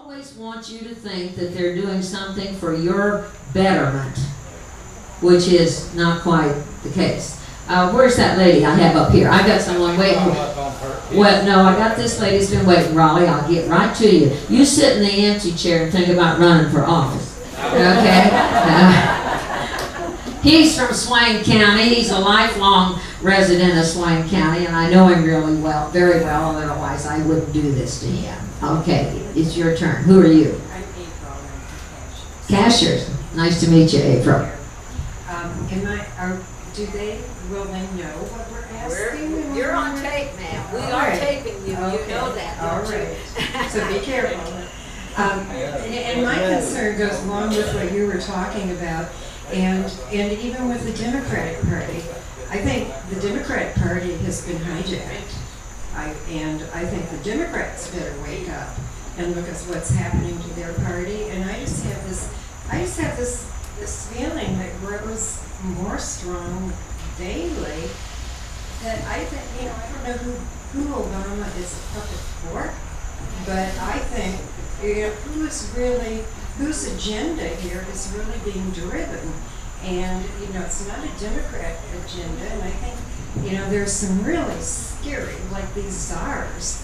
always want you to think that they're doing something for your betterment, which is not quite the case. Where's that lady I have up here? I got someone waiting. Well, no, I got this lady's been waiting, Raleigh. I'll get right to you. You sit in the empty chair and think about running for office. Okay? He's from Swain County. He's a lifelong resident of Swain County, and I know him really well, very well, otherwise I wouldn't do this to him. Okay, it's your turn. Who are you? I'm April. Cashiers. Nice to meet you, April. Will they know what we're asking? You're on tape, ma'am. We are taping you. Okay. You know that, don't you? So be careful. And my concern goes along with what you were talking about, and even with the Democratic Party. I think the Democratic Party has been hijacked. I think the Democrats better wake up and look at what's happening to their party. And I just have this feeling that grows more strong daily, that I think, I don't know who Obama is a puppet for, but I think, whose agenda here is really being driven. And, it's not a Democrat agenda, and I think, there's some really scary, like these czars,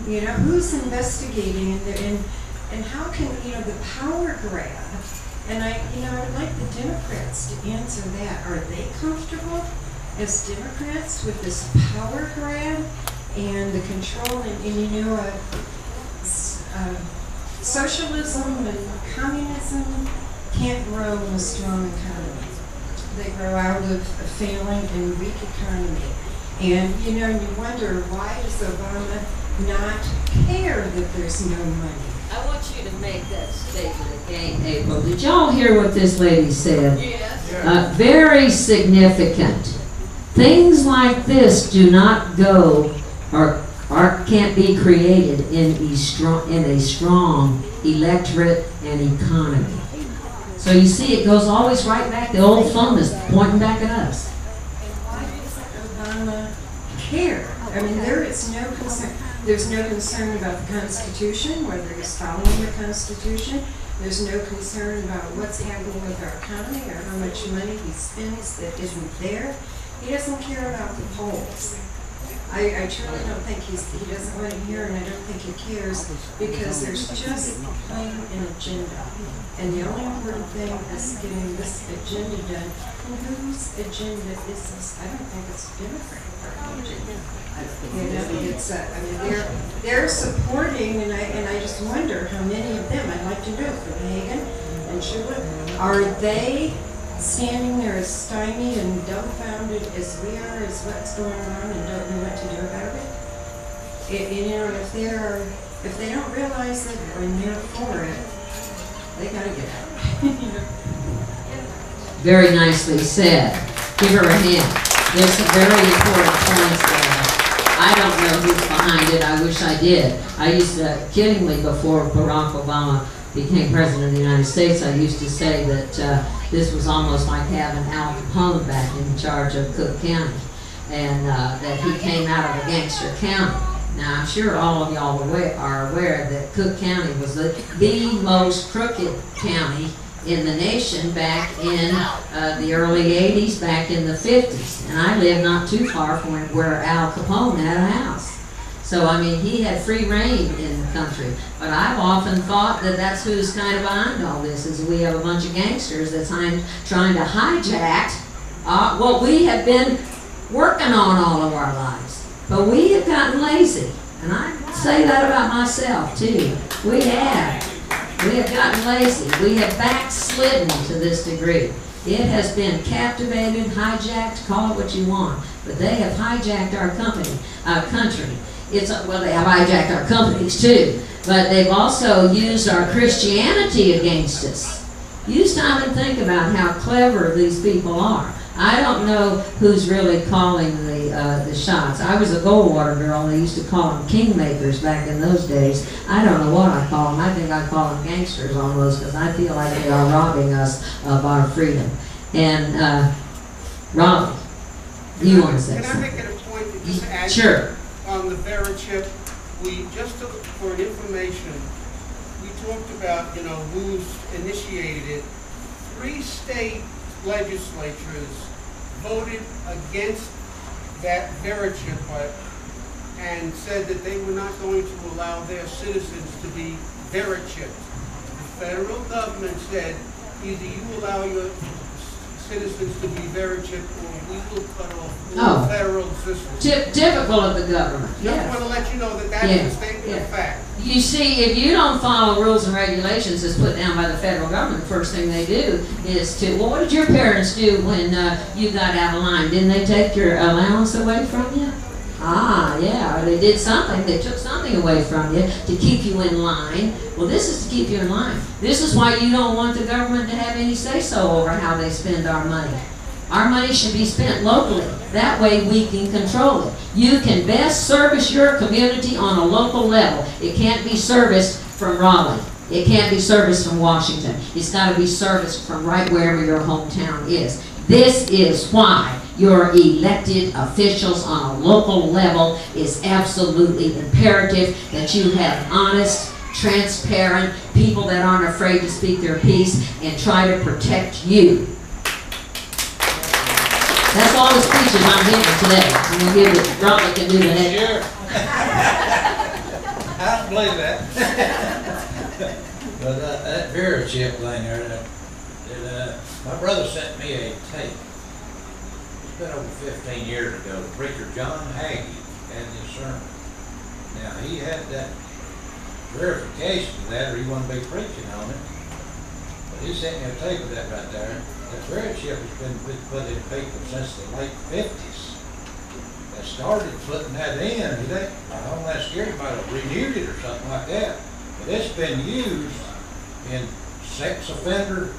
who's investigating, and how can, the power grab. And I would like the Democrats to answer that. Are they comfortable as Democrats with this power grab and the control? Socialism and communism can't grow in a strong economy. They grow out of a failing and weak economy. And you wonder, why does Obama not care that there's no money? I want you to make that statement again, April. Did y'all hear what this lady said? Yes. Very significant. Things like this do not go or can't be created in a strong electorate and economy. So you see, it goes always right back. The old thumb is pointing back at us. And why doesn't Obama care? I mean, there is no concern. There's no concern about the Constitution, whether he's following the Constitution. There's no concern about what's happening with our economy or how much money he spends that isn't there. He doesn't care about the polls. I truly don't think he doesn't want to hear, and I don't think he cares, because there's just plain an agenda. And the only important thing is getting this agenda done. And whose agenda is this? I don't think it's Democratic Party agenda. They're supporting, and I just wonder how many of them, I'd like to know from Hagan and Shuler, are they standing there as stymied and dumbfounded as we are, as what's going on, and don't know what to do about it? If they don't realize that when they're for it, they gotta get out. Very nicely said. Give her a hand. There's some very important points there. I don't know who's behind it. I wish I did. I used to, kiddingly, before Barack Obama became president of the United States, I used to say that this was almost like having Al Capone back in charge of Cook County, and that he came out of a gangster county. Now, I'm sure all of y'all are aware that Cook County was the most crooked county in the nation back in the early 80s, back in the 50s. And I lived not too far from where Al Capone had a house. So, I mean, he had free reign in the country. But I've often thought that that's who's kind of behind all this, is we have a bunch of gangsters that's trying to hijack what we have been working on all of our lives. But we have gotten lazy. And I say that about myself, too. We have. We have gotten lazy. We have backslidden to this degree. It has been captivated, hijacked, call it what you want. But they have hijacked our country. Well, they have hijacked our companies too, but they've also used our Christianity against us. You stop and think about how clever these people are. I don't know who's really calling the shots. I was a Goldwater girl, and they used to call them kingmakers back in those days. I don't know what I call them. I think I call them gangsters almost, because I feel like they are robbing us of our freedom. And Robbie, you want to say something? Can I make it a point to just add? Sure. On the Barrett chip, we just took for information, we talked about, you know, who's initiated it. 3 state legislatures voted against that Verichip and said that they were not going to allow their citizens to be Verichipped. The federal government said, either you allow your citizens to be Verichipped or we will cut off all federal assistance. Typical of the government, Just yes. want to let you know that that is a statement of fact. You see, if you don't follow rules and regulations as put down by the federal government, the first thing they do is to, well, what did your parents do when you got out of line? Didn't they take your allowance away from you? Ah, yeah, or they did something, they took something away from you to keep you in line. Well, this is to keep you in line. This is why you don't want the government to have any say-so over how they spend our money. Our money should be spent locally. That way we can control it. You can best service your community on a local level. It can't be serviced from Raleigh. It can't be serviced from Washington. It's got to be serviced from right wherever your hometown is. This is why your elected officials on a local level is absolutely imperative that you have honest, transparent people that aren't afraid to speak their piece and try to protect you. That's all the speeches I'm giving today. I'm going to give it, Robert can do the next. Sure. I don't believe that. But that Verichip thing there, my brother sent me a tape. It's been over 15 years ago. The preacher John Hagan had this sermon. Now, he had that verification of that, or he wouldn't be preaching on it. But he sent me a tape of that right there. The Verichip has been put in people since the late 50s. They started putting that in. I'm not scared you might have renewed it or something like that. But it's been used in sex offender